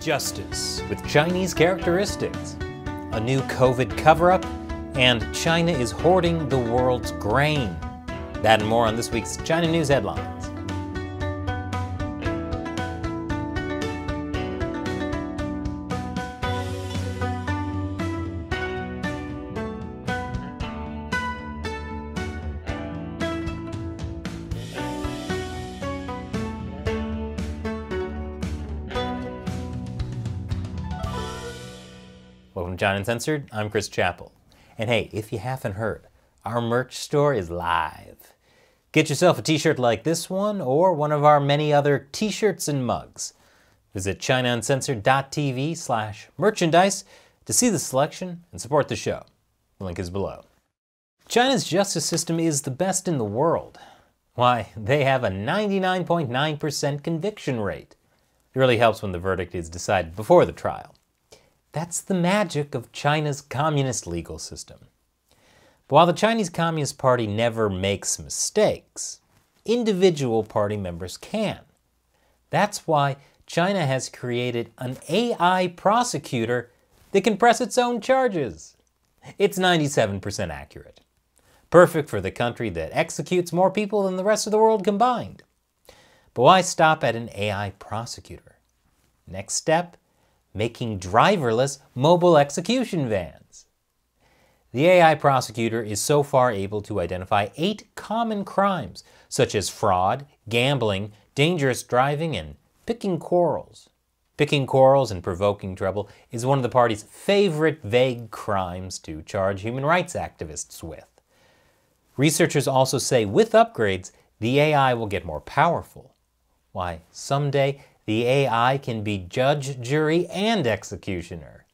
Justice with Chinese characteristics, a new COVID cover-up, and China is hoarding the world's grain. That and more on this week's China News Headlines. Welcome to China Uncensored, I'm Chris Chappell. And hey, if you haven't heard, our merch store is live. Get yourself a t-shirt like this one, or one of our many other t-shirts and mugs. Visit ChinaUncensored.tv/merchandise to see the selection and support the show. The link is below. China's justice system is the best in the world. Why, they have a 99.9% conviction rate. It really helps when the verdict is decided before the trial. That's the magic of China's communist legal system. But while the Chinese Communist Party never makes mistakes, individual party members can. That's why China has created an AI prosecutor that can press its own charges. It's 97% accurate. Perfect for the country that executes more people than the rest of the world combined. But why stop at an AI prosecutor? Next step? Making driverless mobile execution vans. The AI prosecutor is so far able to identify 8 common crimes, such as fraud, gambling, dangerous driving, and picking quarrels. Picking quarrels and provoking trouble is one of the party's favorite vague crimes to charge human rights activists with. Researchers also say with upgrades, the AI will get more powerful. Why, someday, the AI can be judge, jury, and executioner.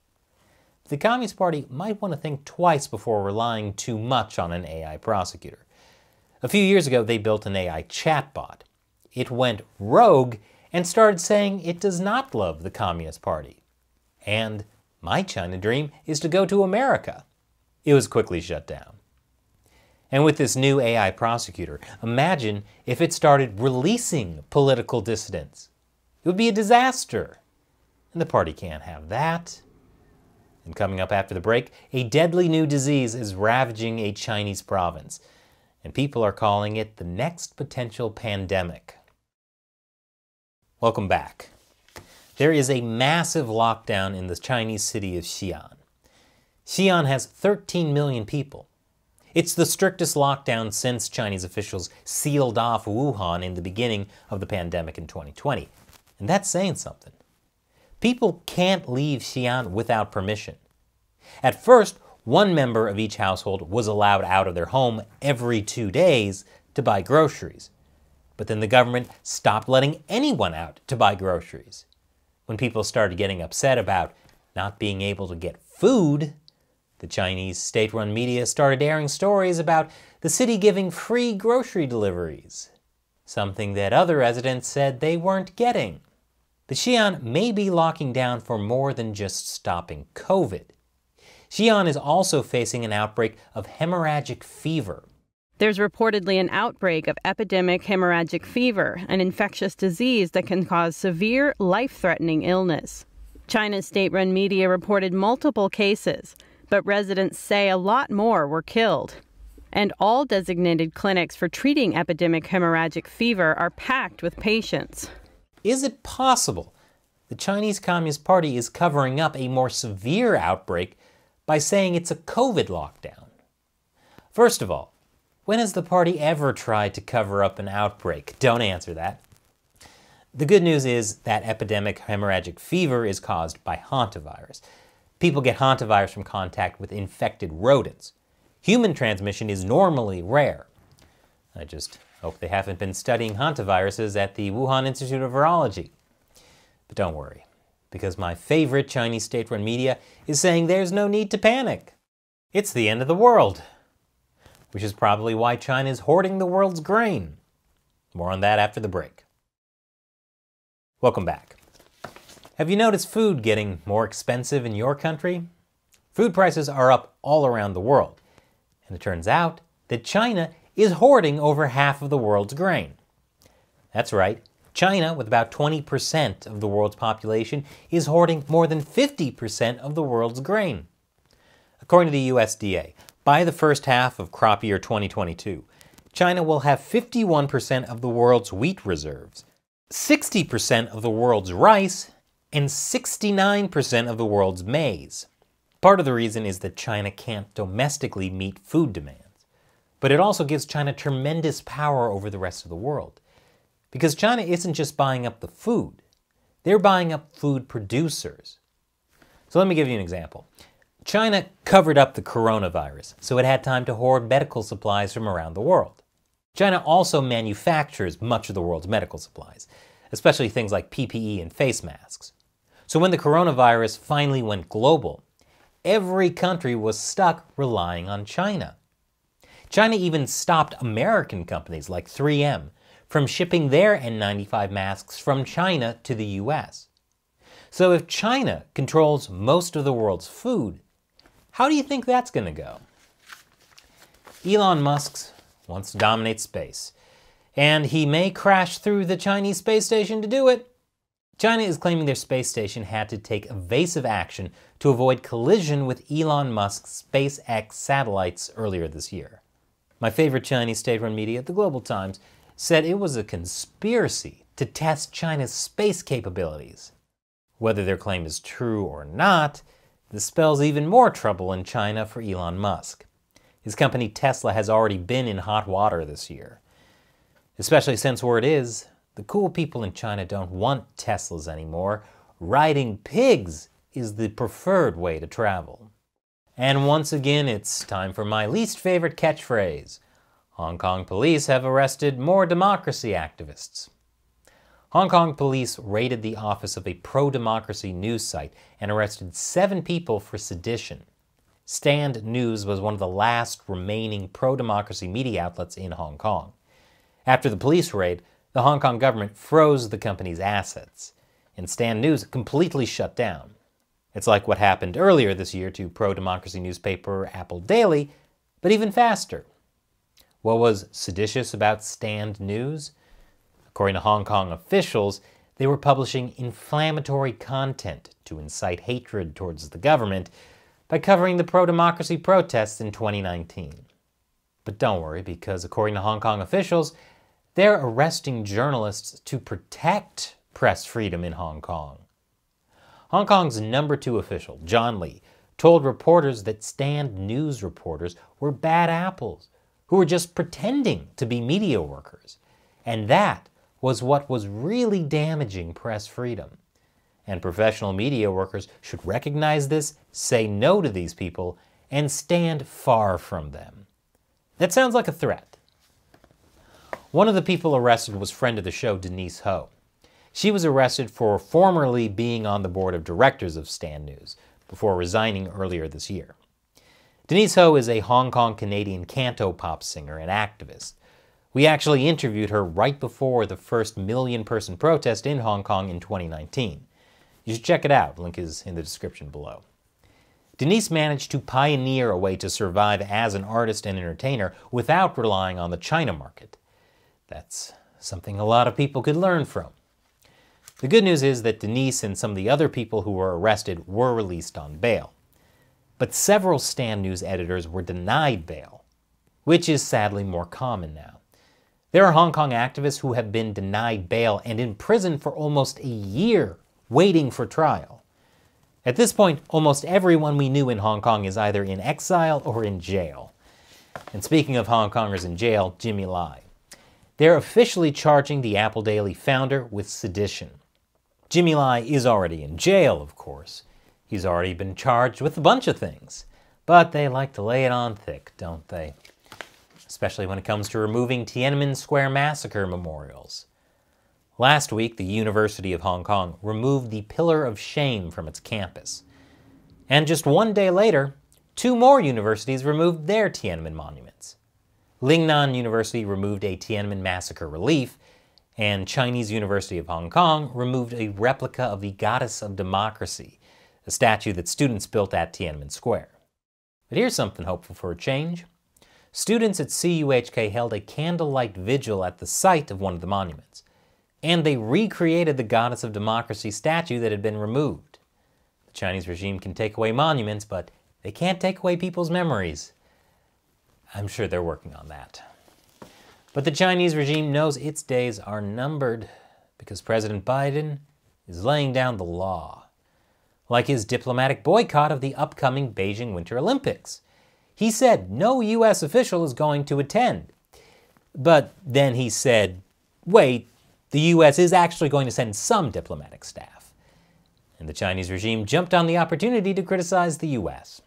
The Communist Party might want to think twice before relying too much on an AI prosecutor. A few years ago, they built an AI chatbot. It went rogue and started saying it does not love the Communist Party. And my China dream is to go to America. It was quickly shut down. And with this new AI prosecutor, imagine if it started releasing political dissidents. It would be a disaster, and the party can't have that. And coming up after the break, a deadly new disease is ravaging a Chinese province, and people are calling it the next potential pandemic. Welcome back. There is a massive lockdown in the Chinese city of Xi'an. Xi'an has 13 million people. It's the strictest lockdown since Chinese officials sealed off Wuhan in the beginning of the pandemic in 2020. And that's saying something. People can't leave Xi'an without permission. At first, one member of each household was allowed out of their home every 2 days to buy groceries. But then the government stopped letting anyone out to buy groceries. When people started getting upset about not being able to get food, the Chinese state-run media started airing stories about the city giving free grocery deliveries, something that other residents said they weren't getting. But Xi'an may be locking down for more than just stopping COVID. Xi'an is also facing an outbreak of hemorrhagic fever. There's reportedly an outbreak of epidemic hemorrhagic fever, an infectious disease that can cause severe, life-threatening illness. China's state-run media reported multiple cases, but residents say a lot more were killed. And all designated clinics for treating epidemic hemorrhagic fever are packed with patients. Is it possible the Chinese Communist Party is covering up a more severe outbreak by saying it's a COVID lockdown? First of all, when has the party ever tried to cover up an outbreak? Don't answer that. The good news is that epidemic hemorrhagic fever is caused by hantavirus. People get hantavirus from contact with infected rodents. Human transmission is normally rare. I just hope they haven't been studying hantaviruses at the Wuhan Institute of Virology. But don't worry, because my favorite Chinese state-run media is saying there's no need to panic. It's the end of the world, which is probably why China is hoarding the world's grain. More on that after the break. Welcome back. Have you noticed food getting more expensive in your country? Food prices are up all around the world, and it turns out that China is hoarding over half of the world's grain. That's right, China, with about 20% of the world's population, is hoarding more than 50% of the world's grain. According to the USDA, by the first half of crop year 2022, China will have 51% of the world's wheat reserves, 60% of the world's rice, and 69% of the world's maize. Part of the reason is that China can't domestically meet food demands. But it also gives China tremendous power over the rest of the world. Because China isn't just buying up the food, they're buying up food producers. So let me give you an example. China covered up the coronavirus, so it had time to hoard medical supplies from around the world. China also manufactures much of the world's medical supplies, especially things like PPE and face masks. So when the coronavirus finally went global, every country was stuck relying on China. China even stopped American companies like 3M from shipping their N95 masks from China to the US. So if China controls most of the world's food, how do you think that's going to go? Elon Musk wants to dominate space, and he may crash through the Chinese space station to do it. China is claiming their space station had to take evasive action to avoid collision with Elon Musk's SpaceX satellites earlier this year. My favorite Chinese state-run media, the Global Times, said it was a conspiracy to test China's space capabilities. Whether their claim is true or not, this spells even more trouble in China for Elon Musk. His company Tesla has already been in hot water this year. Especially since word is, the cool people in China don't want Teslas anymore. Riding pigs is the preferred way to travel. And once again, it's time for my least favorite catchphrase. Hong Kong police have arrested more democracy activists. Hong Kong police raided the office of a pro-democracy news site and arrested 7 people for sedition. Stand News was one of the last remaining pro-democracy media outlets in Hong Kong. After the police raid, the Hong Kong government froze the company's assets, and Stand News completely shut down. It's like what happened earlier this year to pro-democracy newspaper Apple Daily, but even faster. What was seditious about Stand News? According to Hong Kong officials, they were publishing inflammatory content to incite hatred towards the government by covering the pro-democracy protests in 2019. But don't worry, because according to Hong Kong officials, they're arresting journalists to protect press freedom in Hong Kong. Hong Kong's number 2 official, John Lee, told reporters that Stand News reporters were bad apples who were just pretending to be media workers. And that was what was really damaging press freedom. And professional media workers should recognize this, say no to these people, and stand far from them. That sounds like a threat. One of the people arrested was friend of the show, Denise Ho. She was arrested for formerly being on the board of directors of Stand News, before resigning earlier this year. Denise Ho is a Hong Kong-Canadian cantopop singer and activist. We actually interviewed her right before the first million-person protest in Hong Kong in 2019. You should check it out, link is in the description below. Denise managed to pioneer a way to survive as an artist and entertainer without relying on the China market. That's something a lot of people could learn from. The good news is that Denise and some of the other people who were arrested were released on bail. But several Stand News editors were denied bail, which is sadly more common now. There are Hong Kong activists who have been denied bail and in prison for almost a year, waiting for trial. At this point, almost everyone we knew in Hong Kong is either in exile or in jail. And speaking of Hong Kongers in jail, Jimmy Lai. They're officially charging the Apple Daily founder with sedition. Jimmy Lai is already in jail, of course. He's already been charged with a bunch of things. But they like to lay it on thick, don't they? Especially when it comes to removing Tiananmen Square massacre memorials. Last week, the University of Hong Kong removed the Pillar of Shame from its campus. And just one day later, 2 more universities removed their Tiananmen monuments. Lingnan University removed a Tiananmen massacre relief, and Chinese University of Hong Kong removed a replica of the Goddess of Democracy, a statue that students built at Tiananmen Square. But here's something hopeful for a change. Students at CUHK held a candlelight vigil at the site of one of the monuments. and they recreated the Goddess of Democracy statue that had been removed. The Chinese regime can take away monuments, but they can't take away people's memories. I'm sure they're working on that. But the Chinese regime knows its days are numbered because President Biden is laying down the law. Like his diplomatic boycott of the upcoming Beijing Winter Olympics. He said no U.S. official is going to attend. But then he said, wait, the U.S. is actually going to send some diplomatic staff. And the Chinese regime jumped on the opportunity to criticize the U.S.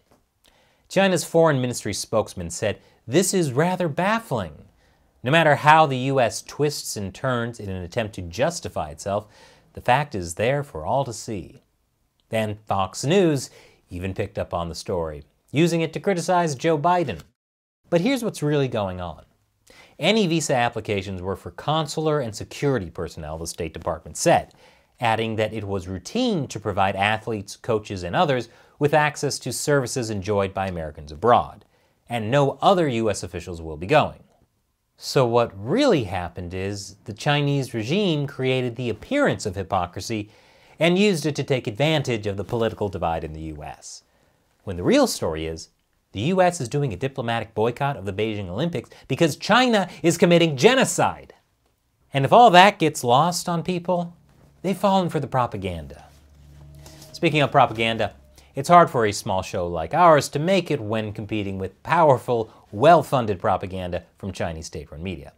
China's foreign ministry spokesman said, this is rather baffling. No matter how the U.S. twists and turns in an attempt to justify itself, the fact is there for all to see. Then Fox News even picked up on the story, using it to criticize Joe Biden. But here's what's really going on. Any visa applications were for consular and security personnel, the State Department said, adding that it was routine to provide athletes, coaches, and others with access to services enjoyed by Americans abroad, and no other U.S. officials will be going. So what really happened is the Chinese regime created the appearance of hypocrisy and used it to take advantage of the political divide in the U.S. When the real story is, the U.S. is doing a diplomatic boycott of the Beijing Olympics because China is committing genocide. And if all that gets lost on people, they've fallen for the propaganda. Speaking of propaganda, it's hard for a small show like ours to make it when competing with powerful, well-funded propaganda from Chinese state-run media.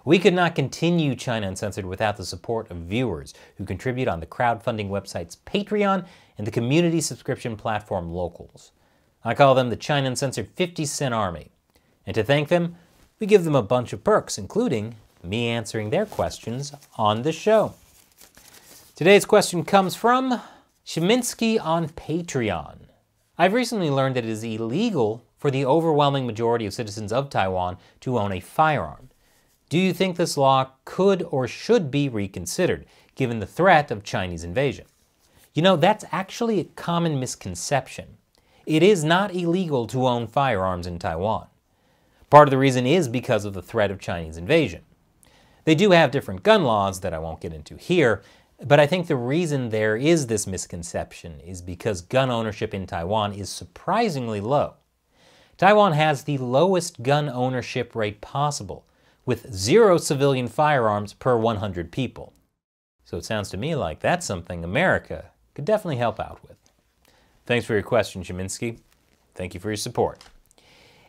We could not continue China Uncensored without the support of viewers who contribute on the crowdfunding websites Patreon and the community subscription platform Locals. I call them the China Uncensored 50-cent Army. And to thank them, we give them a bunch of perks, including me answering their questions on the show. Today's question comes from Shiminsky on Patreon. I've recently learned that it is illegal for the overwhelming majority of citizens of Taiwan to own a firearm. Do you think this law could or should be reconsidered, given the threat of Chinese invasion? You know, that's actually a common misconception. It is not illegal to own firearms in Taiwan. Part of the reason is because of the threat of Chinese invasion. They do have different gun laws that I won't get into here, but I think the reason there is this misconception is because gun ownership in Taiwan is surprisingly low. Taiwan has the lowest gun ownership rate possible, with 0 civilian firearms per 100 people. So it sounds to me like that's something America could definitely help out with. Thanks for your question, Shiminsky. Thank you for your support.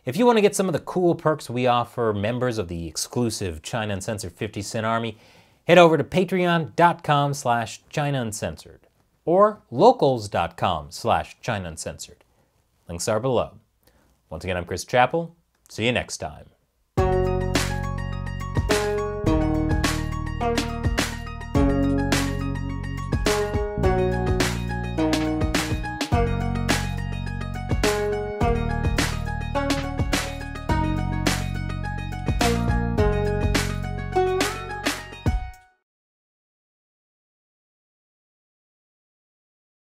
If you want to get some of the cool perks we offer members of the exclusive China Uncensored 50-cent Army, head over to patreon.com/China Uncensored or locals.com/China Uncensored. Links are below. Once again, I'm Chris Chappell. See you next time.